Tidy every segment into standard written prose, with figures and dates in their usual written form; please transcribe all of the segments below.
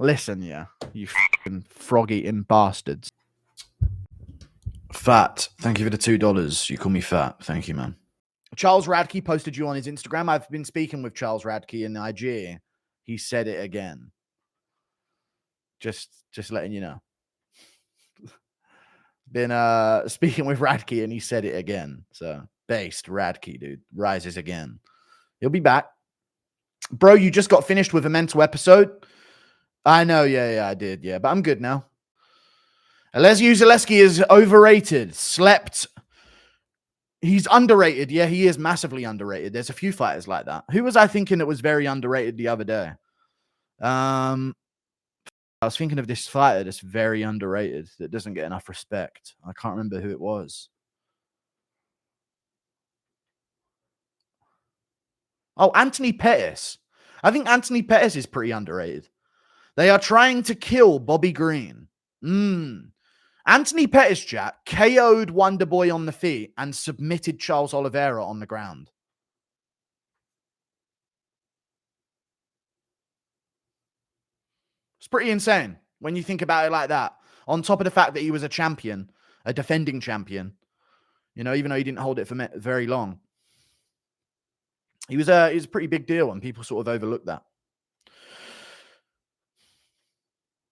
Listen, yeah, you fucking frog-eating bastards. Fat, thank you for the $2. You call me fat. Thank you, man. Charles Radtke posted you on his Instagram. I've been speaking with Charles Radtke in IG. He said it again. Just letting you know. Been speaking with Radtke and he said it again. So based Radtke, dude, rises again. He'll be back. Bro, you just got finished with a mental episode. I know, yeah, I did, yeah, but I'm good now. Alessi Zaleski is overrated. Slept. He's underrated. Yeah, he is massively underrated. There's a few fighters like that. Who was I thinking that was very underrated the other day? I was thinking of this fighter that's very underrated, that doesn't get enough respect. I can't remember who it was. Oh, Anthony Pettis. I think Anthony Pettis is pretty underrated. They are trying to kill Bobby Green. Anthony Pettis, Jack, KO'd Wonderboy on the feet and submitted Charles Oliveira on the ground. It's pretty insane when you think about it like that. On top of the fact that he was a champion, a defending champion, you know, even though he didn't hold it for very long. He was a pretty big deal and people sort of overlooked that.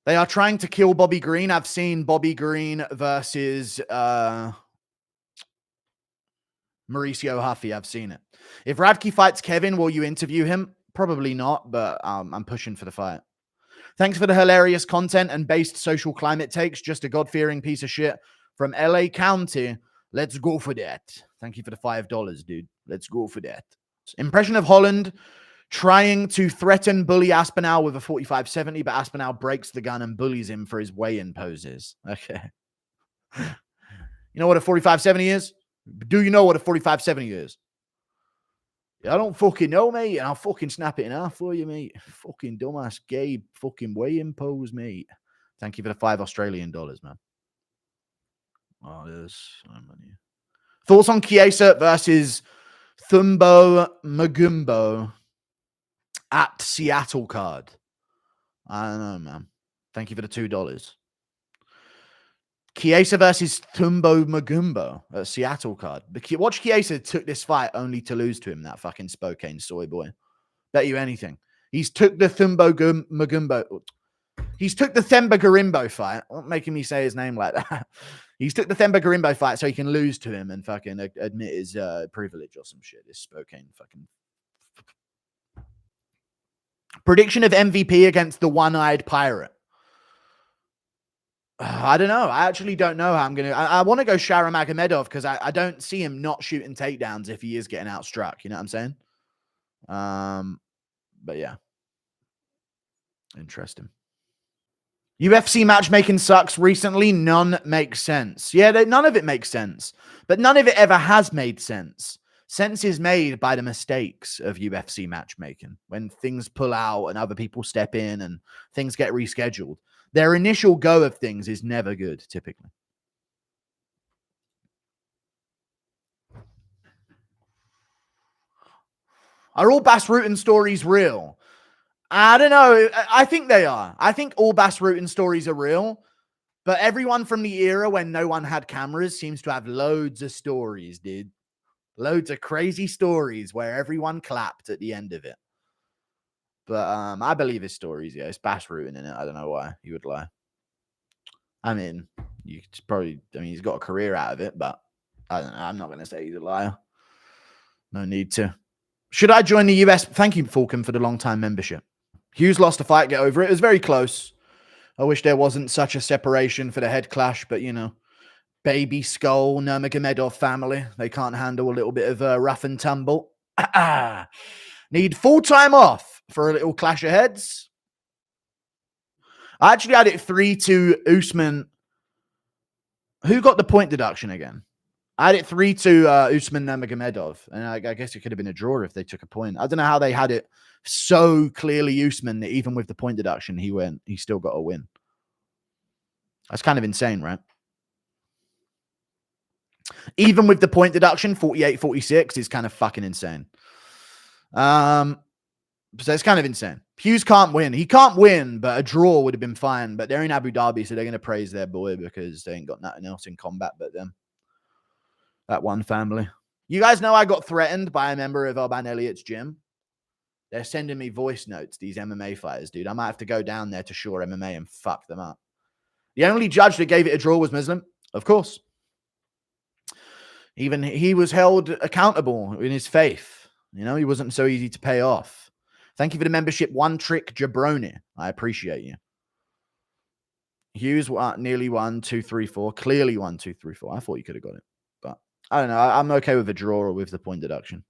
They are trying to kill Bobby Green. I've seen Bobby Green versus Mauricio Huffy. I've seen it. If Radtke fights Kevin, will you interview him? Probably not, but I'm pushing for the fight. Thanks for the hilarious content and based social climate takes. Just a God-fearing piece of shit from LA County. Let's go for that. Thank you for the $5, dude. Let's go for that. Impression of Holland trying to threaten bully Aspinall with a 45-70, but Aspinall breaks the gun and bullies him for his weigh-in poses. Okay. You know what a 45-70 is? Do you know what a 45-70 is? I don't fucking know, mate, and I'll fucking snap it in half for you, mate. Fucking dumbass gay fucking weigh-in pose, mate. Thank you for the $5 Australian, man. Oh, there's so many. Thoughts on Chiesa versus Thumbo Magumbo at Seattle card? I don't know, man. Thank you for the $2. Chiesa versus Thumbo Magumbo at Seattle card. Watch Chiesa took this fight only to lose to him, that fucking Spokane soy boy. Bet you anything. He's took the Thumbo Magumbo. He's took the Themba Garimbo fight. Making me say his name like that. He's took the Themba Garimbo fight so he can lose to him and fucking admit his privilege or some shit. This Spokane fucking... Prediction of MVP against the one-eyed pirate. I don't know. I actually don't know how I'm going to... I want to go Nurmagomedov because I don't see him not shooting takedowns if he is getting outstruck. You know what I'm saying? But yeah. Interesting. UFC matchmaking sucks recently. None makes sense. Yeah, none of it makes sense. But none of it ever has made sense. Sense is made by the mistakes of UFC matchmaking. When things pull out and other people step in and things get rescheduled. Their initial go of things is never good, typically. Are all Bas Rutten stories real? I don't know. I think they are. I think all Bas Rutten stories are real. But everyone from the era when no one had cameras seems to have loads of stories, dude. Loads of crazy stories where everyone clapped at the end of it. But I believe his stories, yeah. It's Bas Rutten in it. I don't know why he would lie. I mean, you could probably... I mean, he's got a career out of it, but I don't know. I'm not going to say he's a liar. No need to. Should I join the US? Thank you, Falcon, for the long-time membership. Hughes lost a fight. Get over it. It was very close. I wish there wasn't such a separation for the head clash, but, you know, baby skull, Nurmagomedov family. They can't handle a little bit of rough and tumble. Need full time off for a little clash of heads. I actually had it 3-2 Usman. Who got the point deduction again? I had it 3-2 Usman Nurmagomedov. And I guess it could have been a draw if they took a point. I don't know how they had it so clearly Usman that even with the point deduction, he still got a win. That's kind of insane, right? Even with the point deduction, 48-46 is kind of fucking insane. So it's kind of insane. Hughes can't win. He can't win, but a draw would have been fine. But they're in Abu Dhabi, so they're going to praise their boy because they ain't got nothing else in combat but them. That one family. You guys know I got threatened by a member of Alban Elliott's gym. They're sending me voice notes, these MMA fighters, dude. I might have to go down there to Shore MMA and fuck them up. The only judge that gave it a draw was Muslim, of course. Even he was held accountable in his faith. You know, he wasn't so easy to pay off. Thank you for the membership, One Trick Jabroni. I appreciate you. Hughes nearly 1, 2, 3, 4. Clearly 1, 2, 3, 4. I thought you could have got it. But I don't know. I'm okay with a draw or with the point deduction.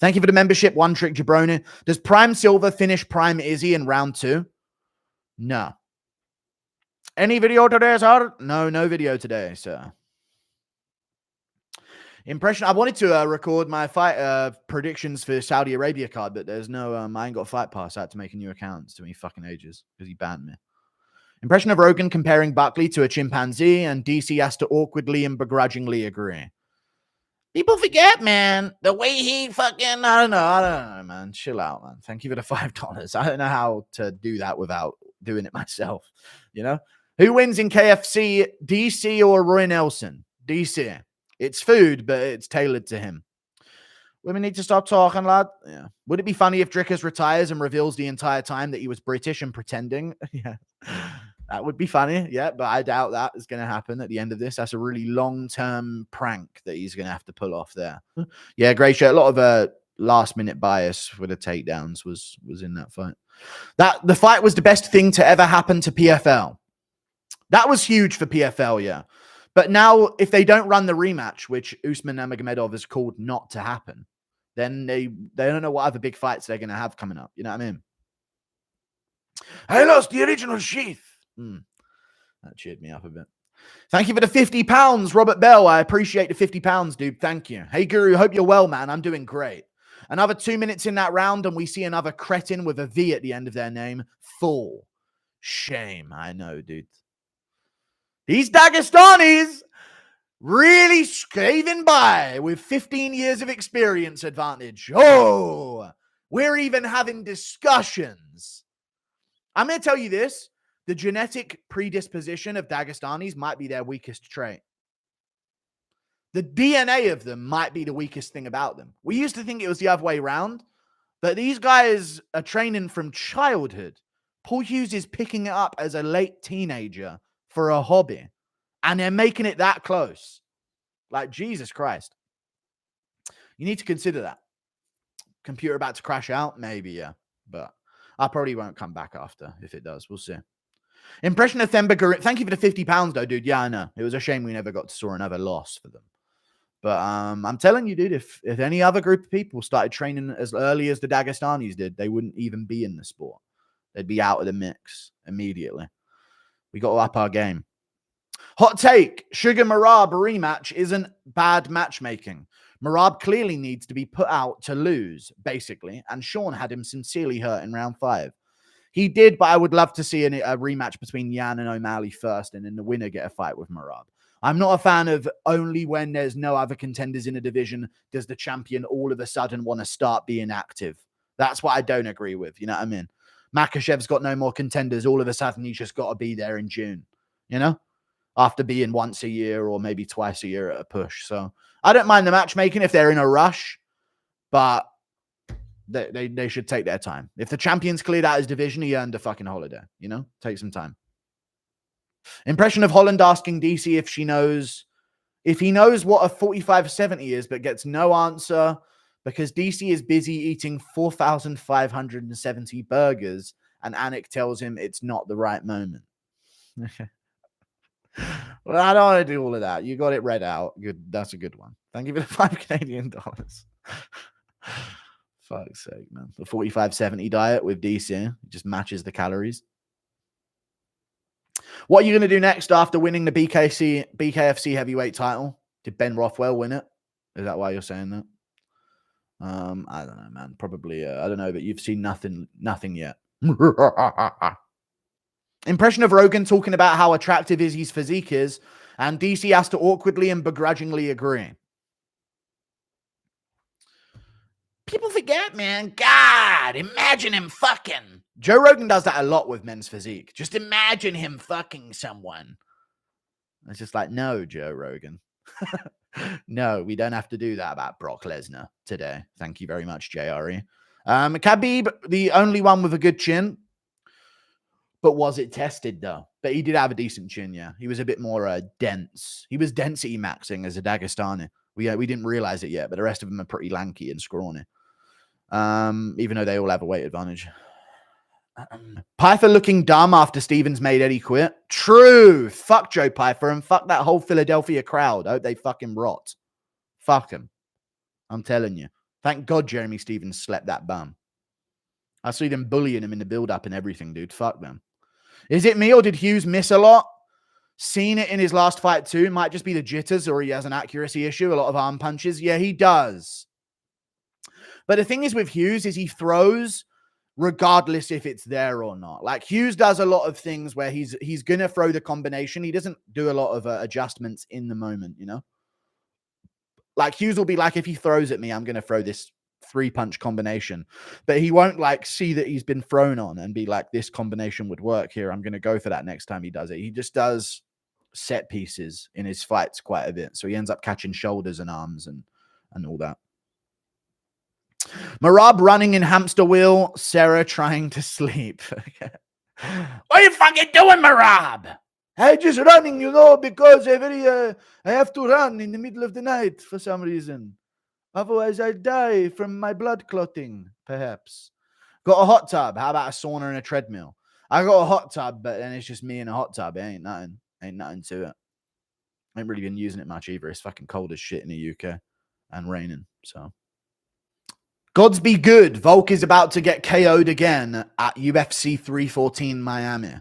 Thank you for the membership, One Trick Jabroni. Does Prime Silver finish Prime Izzy in round 2? No. Any video today, sir? No video today, sir. Impression. I wanted to record my fight predictions for Saudi Arabia card, but there's no, I ain't got Fight Pass. I had to make a new account. It's too many fucking ages because he banned me. Impression of Rogan comparing Buckley to a chimpanzee, and DC has to awkwardly and begrudgingly agree. People forget, man, the way he fucking, I don't know, man. Chill out, man. Thank you for the $5. I don't know how to do that without doing it myself, you know? Who wins in KFC, DC or Roy Nelson? DC. It's food, but it's tailored to him. Women need to stop talking, lad. Yeah. Would it be funny if Drickers retires and reveals the entire time that he was British and pretending? Yeah. That would be funny, yeah, but I doubt that is going to happen at the end of this. That's a really long-term prank that he's going to have to pull off there. Yeah, great show. A lot of last-minute bias for the takedowns was in that fight. The fight was the best thing to ever happen to PFL. That was huge for PFL, yeah. But now, if they don't run the rematch, which Usman Nurmagomedov has called not to happen, then they don't know what other big fights they're going to have coming up. You know what I mean? I lost the original sheath. That cheered me up a bit. Thank you for the £50, Robert Bell. I appreciate the £50, dude. Thank you. Hey, Guru, hope you're well, man. I'm doing great. Another 2 minutes in that round, and we see another cretin with a V at the end of their name. Full. Shame. I know, dude. These Dagestanis really scraping by with 15 years of experience advantage. Oh, we're even having discussions. I'm going to tell you this. The genetic predisposition of Dagestanis might be their weakest trait. The DNA of them might be the weakest thing about them. We used to think it was the other way around, but these guys are training from childhood. Paul Hughes is picking it up as a late teenager for a hobby, and they're making it that close. Like, Jesus Christ. You need to consider that. Computer about to crash out? Maybe, yeah. But I probably won't come back after. If it does, we'll see. Impression of Themba. Thank you for the £50, though, dude. Yeah, I know. It was a shame we never got to saw another loss for them. But I'm telling you, dude, if any other group of people started training as early as the Dagestanis did, they wouldn't even be in the sport. They'd be out of the mix immediately. We got to up our game. Hot take. Sugar Merab rematch isn't bad matchmaking. Merab clearly needs to be put out to lose, basically, and Sean had him sincerely hurt in round 5. He did, but I would love to see a rematch between Yan and Omalley first, and then the winner get a fight with Merab. I'm not a fan of only when there's no other contenders in a division does the champion all of a sudden want to start being active. That's what I don't agree with. You know what I mean? Makashev's got no more contenders. All of a sudden, he's just got to be there in June, you know, after being once a year or maybe twice a year at a push. So I don't mind the matchmaking if they're in a rush, but they should take their time. If the champion's cleared out his division, he earned a fucking holiday, you know? Take some time. Impression of Holland asking DC if he knows what a 45-70 is, but gets no answer because DC is busy eating 4,570 burgers, and Anik tells him it's not the right moment. Well, I don't want to do all of that. You got it read out. Good. That's a good one. Thank you for the $5 Canadian. Fuck's sake, man. The 45-70 diet with DC just matches the calories. What are you going to do next after winning the BKFC heavyweight title? Did Ben Rothwell win it? Is that why you're saying that? I don't know, man. Probably, I don't know, but you've seen nothing yet. Impression of Rogan talking about how attractive Izzy's physique is, and DC has to awkwardly and begrudgingly agree. People forget, man. God, imagine him fucking. Joe Rogan does that a lot with men's physique. Just imagine him fucking someone. It's just like, no, Joe Rogan. No, we don't have to do that about Brock Lesnar today. Thank you very much, JRE. Khabib, the only one with a good chin. But was it tested, though? But he did have a decent chin, yeah. He was a bit more dense. He was density maxing as a Dagestani. We didn't realize it yet, but the rest of them are pretty lanky and scrawny. Even though they all have a weight advantage. Pyfer looking dumb after Stevens made Eddie quit. True. Fuck Joe Pyfer and fuck that whole Philadelphia crowd. I hope they fucking rot. Fuck him. I'm telling you. Thank God Jeremy Stevens slept that bum. I see them bullying him in the build-up and everything, dude. Fuck them. Is it me or did Hughes miss a lot? Seen it in his last fight too. Might just be the jitters or he has an accuracy issue. A lot of arm punches. Yeah, he does. But the thing is with Hughes is he throws regardless if it's there or not. Like Hughes does a lot of things where he's going to throw the combination. He doesn't do a lot of adjustments in the moment, you know? Like Hughes will be like, if he throws at me, I'm going to throw this 3-punch combination. But he won't like see that he's been thrown on and be like, this combination would work here. I'm going to go for that next time he does it. He just does set pieces in his fights quite a bit. So he ends up catching shoulders and arms and all that. Merab running in hamster wheel. Sarah trying to sleep. What are you fucking doing, Merab? I'm just running, you know, because I have to run in the middle of the night for some reason. Otherwise, I die from my blood clotting, perhaps. Got a hot tub. How about a sauna and a treadmill? I got a hot tub, but then it's just me in a hot tub. It ain't nothing. Ain't nothing to it. I ain't really been using it much either. It's fucking cold as shit in the UK and raining, so. Gods be good. Volk is about to get KO'd again at UFC 314 Miami.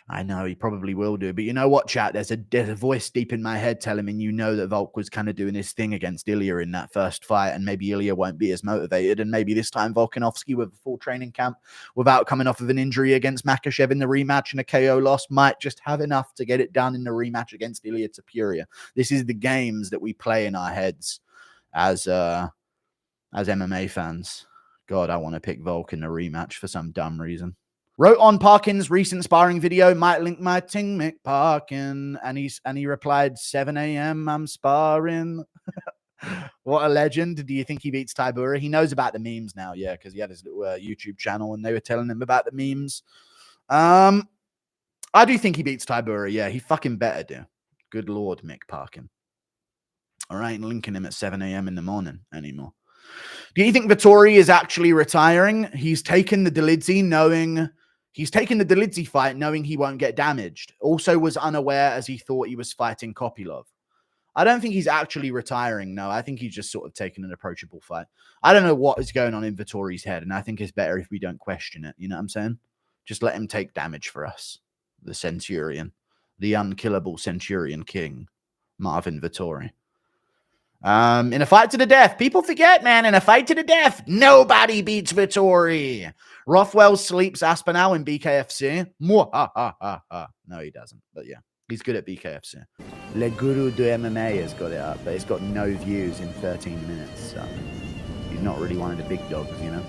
I know he probably will do, but you know what, chat? There's a voice deep in my head telling me, you know, that Volk was kind of doing his thing against Ilia in that first fight, and maybe Ilia won't be as motivated, and maybe this time Volkanovski with a full training camp without coming off of an injury against Makhachev in the rematch and a KO loss might just have enough to get it done in the rematch against Ilia Topuria. This is the games that we play in our heads as MMA fans. God, I want to pick Volk in the rematch for some dumb reason. Wrote on Parkin's recent sparring video, might link my ting Mick Parkin, and he replied, 7 a.m. I'm sparring. What a legend. Do you think he beats Tybura? He knows about the memes now, yeah, because he had his little YouTube channel and they were telling him about the memes. I do think he beats Tybura, yeah. He fucking better do. Good Lord, Mick Parkin. All right, linking him at 7 a.m. in the morning anymore. Do you think Vettori is actually retiring? He's taken the Dolidze fight knowing he won't get damaged. Also was unaware as he thought he was fighting Kopylov. I don't think he's actually retiring, no. I think he's just sort of taking an approachable fight. I don't know what is going on in Vettori's head, and I think it's better if we don't question it. You know what I'm saying? Just let him take damage for us. The Centurion. The unkillable Centurion King. Marvin Vettori. In a fight to the death. People forget, man. In a fight to the death, nobody beats Vettori. Rothwell sleeps Aspinall in BKFC. No, he doesn't. But yeah, he's good at BKFC. Le Guru de MMA has got it up, but it's got no views in 13 minutes. So he's not really one of the big dogs, you know.